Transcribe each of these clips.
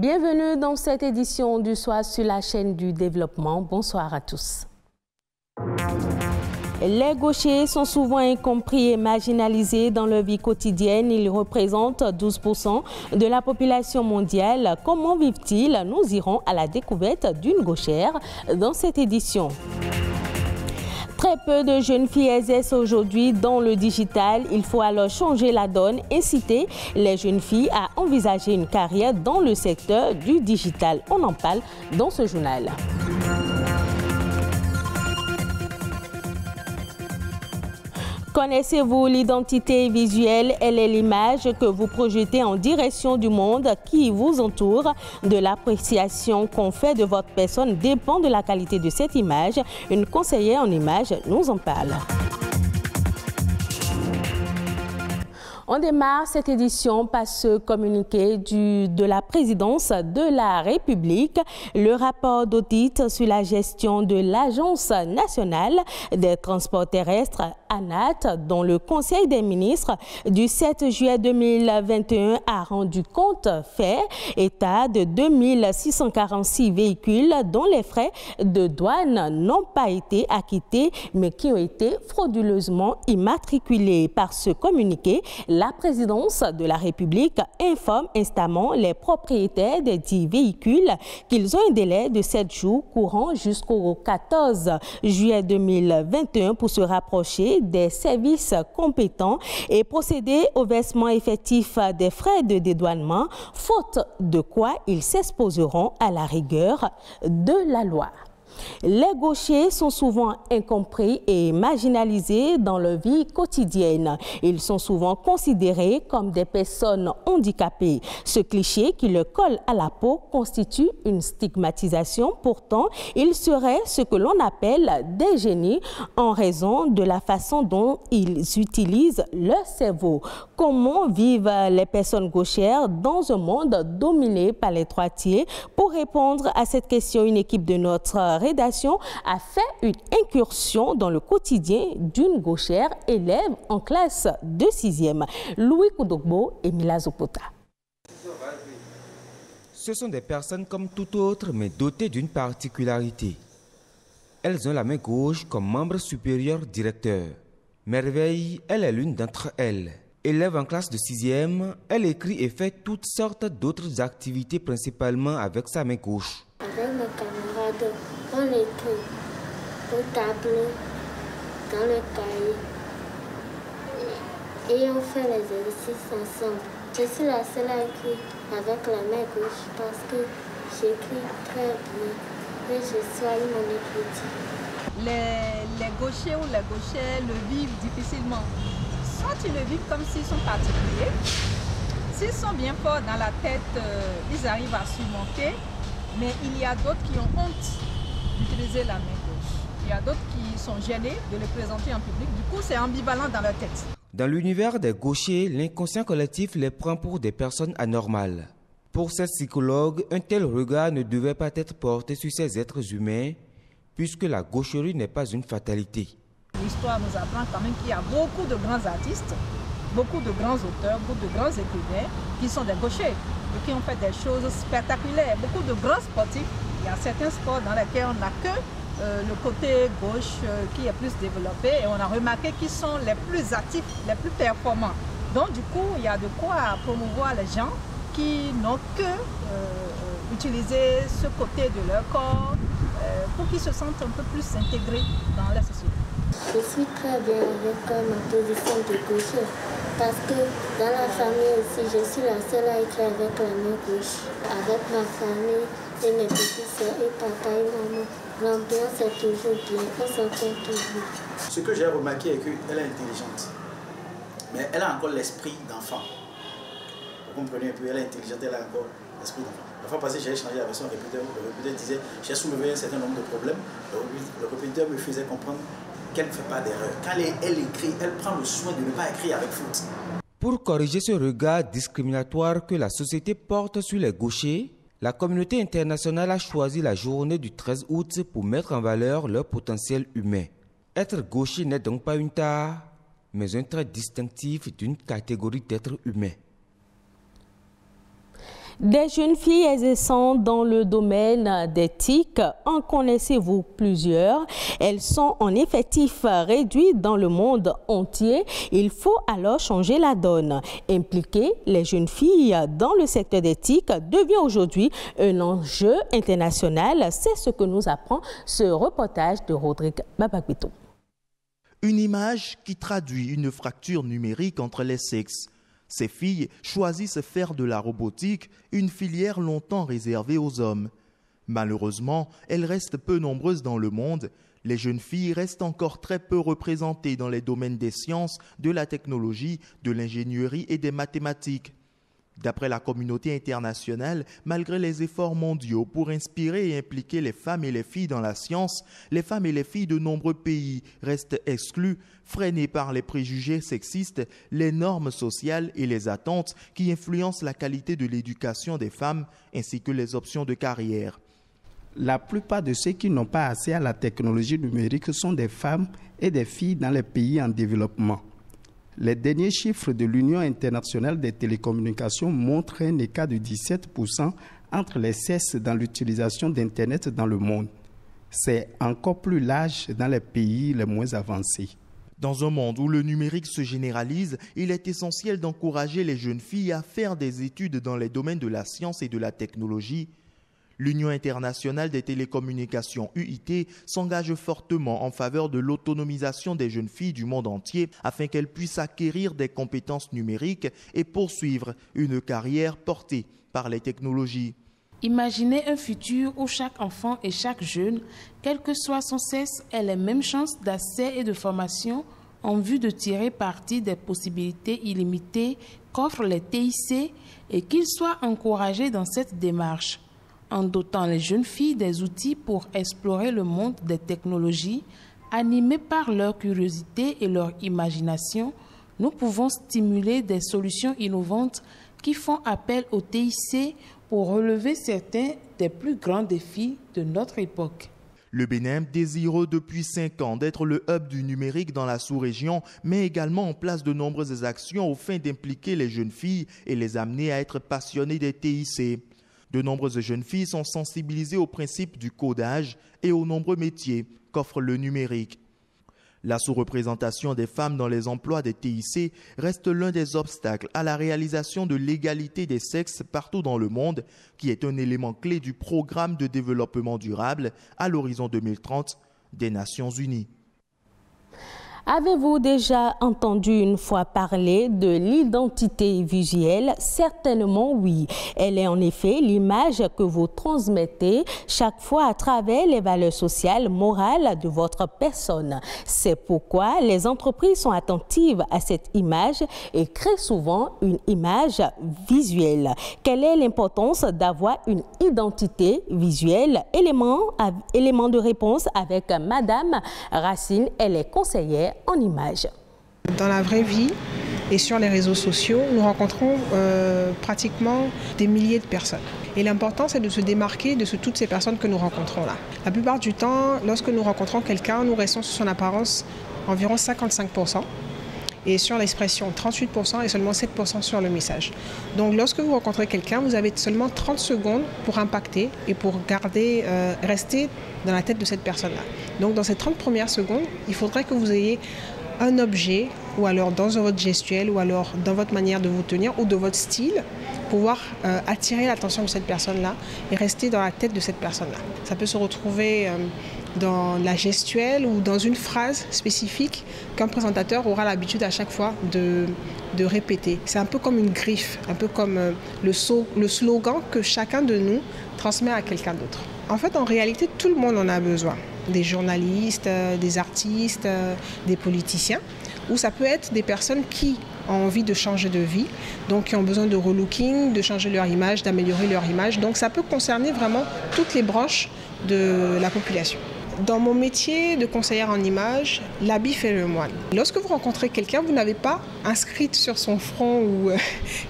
Bienvenue dans cette édition du soir sur la chaîne du développement. Bonsoir à tous. Les gauchers sont souvent incompris et marginalisés dans leur vie quotidienne. Ils représentent 12% de la population mondiale. Comment vivent-ils? Nous irons à la découverte d'une gauchère dans cette édition. Très peu de jeunes filles exercent aujourd'hui dans le digital. Il faut alors changer la donne, inciter les jeunes filles à envisager une carrière dans le secteur du digital. On en parle dans ce journal. Connaissez-vous l'identité visuelle? Elle est l'image que vous projetez en direction du monde qui vous entoure. De l'appréciation qu'on fait de votre personne dépend de la qualité de cette image. Une conseillère en image nous en parle. On démarre cette édition par ce communiqué de la présidence de la République. Le rapport d'audit sur la gestion de l'Agence nationale des transports terrestres, ANAT, dont le Conseil des ministres du 7 juillet 2021 a rendu compte, fait état de 2646 véhicules dont les frais de douane n'ont pas été acquittés, mais qui ont été frauduleusement immatriculés. Par ce communiqué, la présidence de la République informe instamment les propriétaires des 10 véhicules qu'ils ont un délai de 7 jours courant jusqu'au 14 juillet 2021 pour se rapprocher des services compétents et procéder au versement effectif des frais de dédouanement, faute de quoi ils s'exposeront à la rigueur de la loi. Les gauchers sont souvent incompris et marginalisés dans leur vie quotidienne. Ils sont souvent considérés comme des personnes handicapées. Ce cliché qui leur colle à la peau constitue une stigmatisation. Pourtant, ils seraient ce que l'on appelle des génies en raison de la façon dont ils utilisent leur cerveau. Comment vivent les personnes gauchères dans un monde dominé par les droitiers? Pour répondre à cette question, une équipe de notre rédaction a fait une incursion dans le quotidien d'une gauchère élève en classe de 6e. Louis Koudogbo et Mila Zopota. Ce sont des personnes comme tout autre, mais dotées d'une particularité. Elles ont la main gauche comme membre supérieur directeur. Merveille, elle est l'une d'entre elles. Élève en classe de 6e, elle écrit et fait toutes sortes d'autres activités, principalement avec sa main gauche. Avec mes camarades, on écrit au tableau, dans le cahier, et on fait les exercices ensemble. Je suis la seule à écrire avec la main gauche parce que j'écris très bien et je soigne mon écriture. Les gauchers ou les gauchères le vivent difficilement. Soit ils le vivent comme s'ils sont particuliers, s'ils sont bien forts dans la tête, ils arrivent à surmonter, mais il y a d'autres qui ont honte d'utiliser la main gauche. Il y a d'autres qui sont gênés de le présenter en public, du coup c'est ambivalent dans leur tête. Dans l'univers des gauchers, l'inconscient collectif les prend pour des personnes anormales. Pour cette psychologue, un tel regard ne devait pas être porté sur ces êtres humains, puisque la gaucherie n'est pas une fatalité. L'histoire nous apprend quand même qu'il y a beaucoup de grands artistes, beaucoup de grands auteurs, beaucoup de grands écrivains qui sont des gauchers et qui ont fait des choses spectaculaires. Beaucoup de grands sportifs, il y a certains sports dans lesquels on n'a que le côté gauche qui est plus développé et on a remarqué qu'ils sont les plus actifs, les plus performants. Donc du coup, il y a de quoi promouvoir les gens qui n'ont que utiliser ce côté de leur corps pour qu'ils se sentent un peu plus intégrés dans la société. Je suis très bien avec ma position de gaucher parce que dans la famille aussi, je suis la seule à écrire avec la main gauche. Avec ma famille et mes petits soeurs et papa et maman, l'ambiance est toujours bien, on s'entend toujours. Ce que j'ai remarqué est qu'elle est intelligente, mais elle a encore l'esprit d'enfant. Vous comprenez un peu, elle est intelligente, elle a encore l'esprit d'enfant. La fois passée, j'ai échangé avec son répétiteur. Le répétiteur disait, j'ai soulevé un certain nombre de problèmes. Le répétiteur me faisait comprendre qu'elle ne fait pas d'erreur. Quand elle écrit, elle prend le soin de ne pas écrire avec faute. Pour corriger ce regard discriminatoire que la société porte sur les gauchers, la communauté internationale a choisi la journée du 13 août pour mettre en valeur leur potentiel humain. Être gaucher n'est donc pas une tare, mais un trait distinctif d'une catégorie d'êtres humains. Des jeunes filles exerçant dans le domaine des TIC, en connaissez-vous plusieurs? Elles sont en effectif réduit dans le monde entier. Il faut alors changer la donne. Impliquer les jeunes filles dans le secteur des TIC devient aujourd'hui un enjeu international. C'est ce que nous apprend ce reportage de Rodrigue Babaguito. Une image qui traduit une fracture numérique entre les sexes. Ces filles choisissent faire de la robotique une filière longtemps réservée aux hommes. Malheureusement, elles restent peu nombreuses dans le monde. Les jeunes filles restent encore très peu représentées dans les domaines des sciences, de la technologie, de l'ingénierie et des mathématiques. D'après la communauté internationale, malgré les efforts mondiaux pour inspirer et impliquer les femmes et les filles dans la science, les femmes et les filles de nombreux pays restent exclues, freinées par les préjugés sexistes, les normes sociales et les attentes qui influencent la qualité de l'éducation des femmes ainsi que les options de carrière. La plupart de ceux qui n'ont pas accès à la technologie numérique sont des femmes et des filles dans les pays en développement. Les derniers chiffres de l'Union internationale des télécommunications montrent un écart de 17% entre les sexes dans l'utilisation d'Internet dans le monde. C'est encore plus large dans les pays les moins avancés. Dans un monde où le numérique se généralise, il est essentiel d'encourager les jeunes filles à faire des études dans les domaines de la science et de la technologie. L'Union internationale des télécommunications UIT s'engage fortement en faveur de l'autonomisation des jeunes filles du monde entier afin qu'elles puissent acquérir des compétences numériques et poursuivre une carrière portée par les technologies. Imaginez un futur où chaque enfant et chaque jeune, quel que soit son sexe, ait les mêmes chances d'accès et de formation en vue de tirer parti des possibilités illimitées qu'offrent les TIC et qu'ils soient encouragés dans cette démarche. En dotant les jeunes filles des outils pour explorer le monde des technologies, animées par leur curiosité et leur imagination, nous pouvons stimuler des solutions innovantes qui font appel au TIC pour relever certains des plus grands défis de notre époque. Le Bénin, désireux depuis 5 ans d'être le hub du numérique dans la sous-région, met également en place de nombreuses actions aux fins d'impliquer les jeunes filles et les amener à être passionnées des TIC. De nombreuses jeunes filles sont sensibilisées au principe du codage et aux nombreux métiers qu'offre le numérique. La sous-représentation des femmes dans les emplois des TIC reste l'un des obstacles à la réalisation de l'égalité des sexes partout dans le monde, qui est un élément clé du programme de développement durable à l'horizon 2030 des Nations Unies. Avez-vous déjà entendu une fois parler de l'identité visuelle? Certainement oui. Elle est en effet l'image que vous transmettez chaque fois à travers les valeurs sociales, morales de votre personne. C'est pourquoi les entreprises sont attentives à cette image et créent souvent une image visuelle. Quelle est l'importance d'avoir une identité visuelle? Élément de réponse avec Madame Racine, elle est conseillère en images. Dans la vraie vie et sur les réseaux sociaux, nous rencontrons pratiquement des milliers de personnes. Et l'important, c'est de se démarquer de toutes ces personnes que nous rencontrons là. La plupart du temps, lorsque nous rencontrons quelqu'un, nous restons sur son apparence environ 55%. Et sur l'expression 38% et seulement 7% sur le message. Donc lorsque vous rencontrez quelqu'un, vous avez seulement 30 secondes pour impacter et pour rester dans la tête de cette personne-là. Donc dans ces 30 premières secondes, il faudrait que vous ayez un objet, ou alors dans votre gestuelle, ou alors dans votre manière de vous tenir, ou de votre style, pouvoir attirer l'attention de cette personne-là et rester dans la tête de cette personne-là. Ça peut se retrouver dans la gestuelle ou dans une phrase spécifique qu'un présentateur aura l'habitude à chaque fois de répéter. C'est un peu comme une griffe, un peu comme le slogan que chacun de nous transmet à quelqu'un d'autre. En fait, en réalité, tout le monde en a besoin. Des journalistes, des artistes, des politiciens, ou ça peut être des personnes qui ont envie de changer de vie, donc qui ont besoin de relooking, de changer leur image, d'améliorer leur image. Donc ça peut concerner vraiment toutes les branches de la population. Dans mon métier de conseillère en images, l'habit fait le moine. Lorsque vous rencontrez quelqu'un, vous n'avez pas inscrite sur son front ou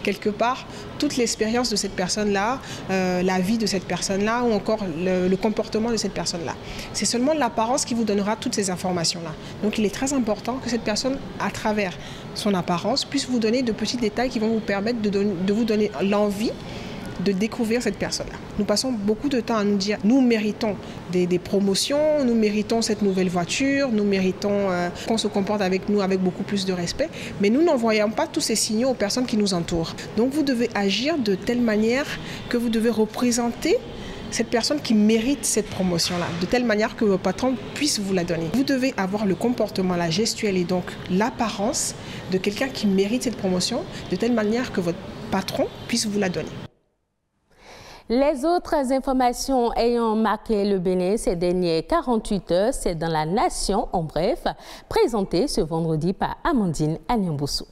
quelque part toute l'expérience de cette personne-là, la vie de cette personne-là ou encore le comportement de cette personne-là. C'est seulement l'apparence qui vous donnera toutes ces informations-là. Donc il est très important que cette personne, à travers son apparence, puisse vous donner de petits détails qui vont vous permettre de vous donner l'envie de découvrir cette personne-là. Nous passons beaucoup de temps à nous dire, nous méritons des promotions, nous méritons cette nouvelle voiture, nous méritons qu'on se comporte avec nous avec beaucoup plus de respect, mais nous n'envoyons pas tous ces signaux aux personnes qui nous entourent. Donc vous devez agir de telle manière que vous devez représenter cette personne qui mérite cette promotion-là, de telle manière que votre patron puisse vous la donner. Vous devez avoir le comportement, la gestuelle et donc l'apparence de quelqu'un qui mérite cette promotion, de telle manière que votre patron puisse vous la donner. Les autres informations ayant marqué le Bénin ces dernières 48 heures, c'est dans la Nation en bref, présenté ce vendredi par Amandine Anyamboussou.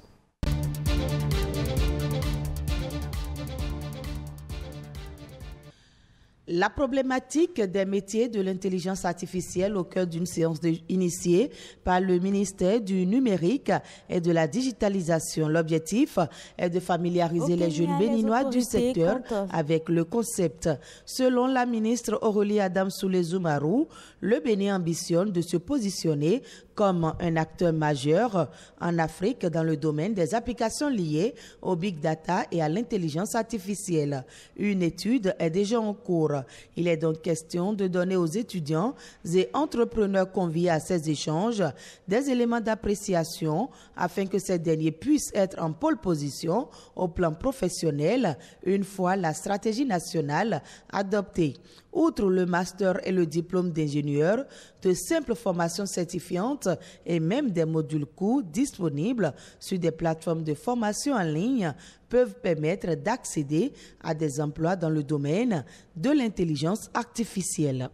La problématique des métiers de l'intelligence artificielle au cœur d'une séance initiée par le ministère du Numérique et de la Digitalisation. L'objectif est de familiariser les jeunes béninois du secteur avec le concept. Selon la ministre Aurélie Adamsoulé-Zoumarou, le Bénin ambitionne de se positionner comme un acteur majeur en Afrique dans le domaine des applications liées au big data et à l'intelligence artificielle. Une étude est déjà en cours. Il est donc question de donner aux étudiants et entrepreneurs conviés à ces échanges des éléments d'appréciation afin que ces derniers puissent être en pole position au plan professionnel une fois la stratégie nationale adoptée. Outre le master et le diplôme d'ingénieur, de simples formations certifiantes et même des modules courts disponibles sur des plateformes de formation en ligne peuvent permettre d'accéder à des emplois dans le domaine de l'intelligence artificielle.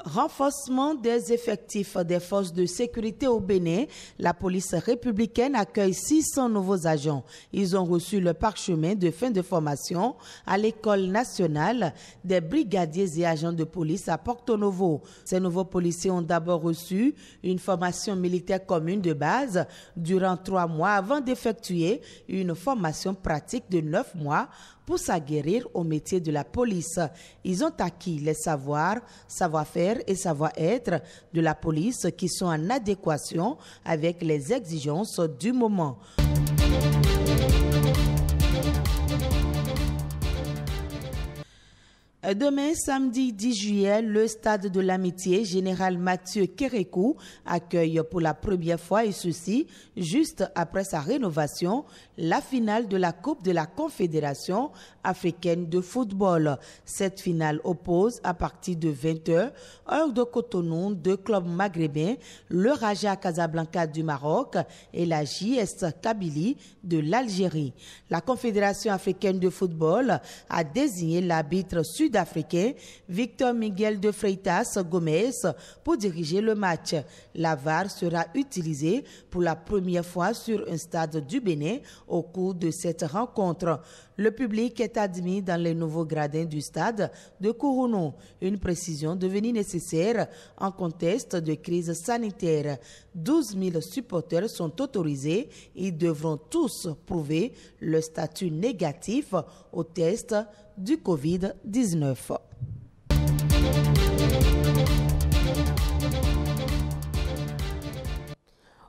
Renforcement des effectifs des forces de sécurité au Bénin, la police républicaine accueille 600 nouveaux agents. Ils ont reçu le parchemin de fin de formation à l'École nationale des brigadiers et agents de police à Porto Novo. Ces nouveaux policiers ont d'abord reçu une formation militaire commune de base durant 3 mois avant d'effectuer une formation pratique de 9 mois pour s'aguerrir au métier de la police. Ils ont acquis les savoirs, savoir-faire et savoir-être de la police qui sont en adéquation avec les exigences du moment. Demain, samedi 10 juillet, le stade de l'Amitié, Général Mathieu Kérékou, accueille pour la première fois, et ceci juste après sa rénovation, la finale de la Coupe de la Confédération africaine de football. Cette finale oppose à partir de 20h, heure de Cotonou, deux clubs maghrébins, le Raja Casablanca du Maroc et la JS Kabylie de l'Algérie. La Confédération africaine de football a désigné l'arbitre sud-africain Victor Miguel de Freitas Gomes pour diriger le match. La VAR sera utilisée pour la première fois sur un stade du Bénin au cours de cette rencontre. Le public est admis dans les nouveaux gradins du stade de Kourounou, une précision devenue nécessaire en contexte de crise sanitaire. 12 000 supporters sont autorisés. Ils devront tous prouver le statut négatif au test du Covid-19.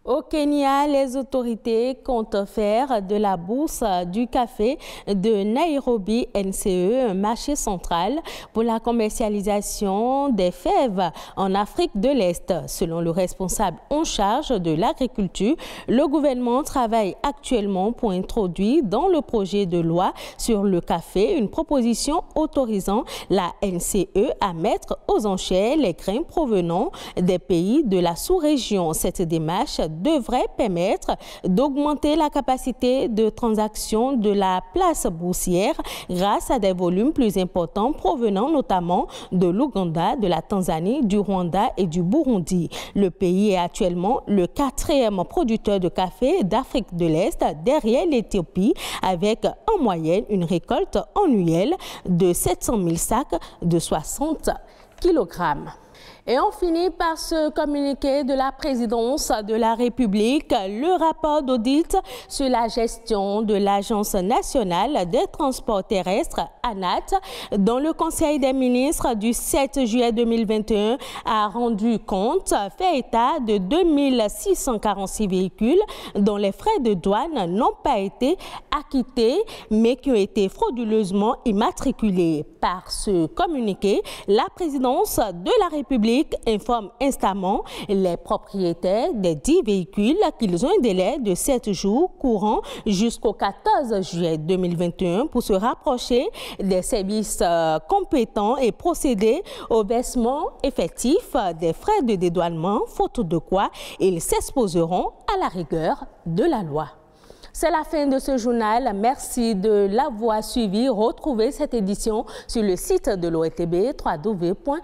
Au Kenya, les autorités comptent faire de la bourse du café de Nairobi NCE un marché central pour la commercialisation des fèves en Afrique de l'Est. Selon le responsable en charge de l'agriculture, le gouvernement travaille actuellement pour introduire dans le projet de loi sur le café une proposition autorisant la NCE à mettre aux enchères les grains provenant des pays de la sous-région. Cette démarche devrait permettre d'augmenter la capacité de transaction de la place boursière grâce à des volumes plus importants provenant notamment de l'Ouganda, de la Tanzanie, du Rwanda et du Burundi. Le pays est actuellement le 4e producteur de café d'Afrique de l'Est derrière l'Éthiopie avec en moyenne une récolte annuelle de 700 000 sacs de 60 kg. Et on finit par ce communiqué de la présidence de la République, le rapport d'audit sur la gestion de l'Agence nationale des transports terrestres, ANAT, dont le Conseil des ministres du 7 juillet 2021 a rendu compte, fait état de 2646 véhicules dont les frais de douane n'ont pas été acquittés, mais qui ont été frauduleusement immatriculés. Par ce communiqué, la présidence de la République informe instamment les propriétaires des 10 véhicules qu'ils ont un délai de 7 jours courant jusqu'au 14 juillet 2021 pour se rapprocher des services compétents et procéder au versement effectif des frais de dédouanement, faute de quoi ils s'exposeront à la rigueur de la loi. C'est la fin de ce journal. Merci de l'avoir suivi. Retrouvez cette édition sur le site de l'ORTB, www.ortb.bj.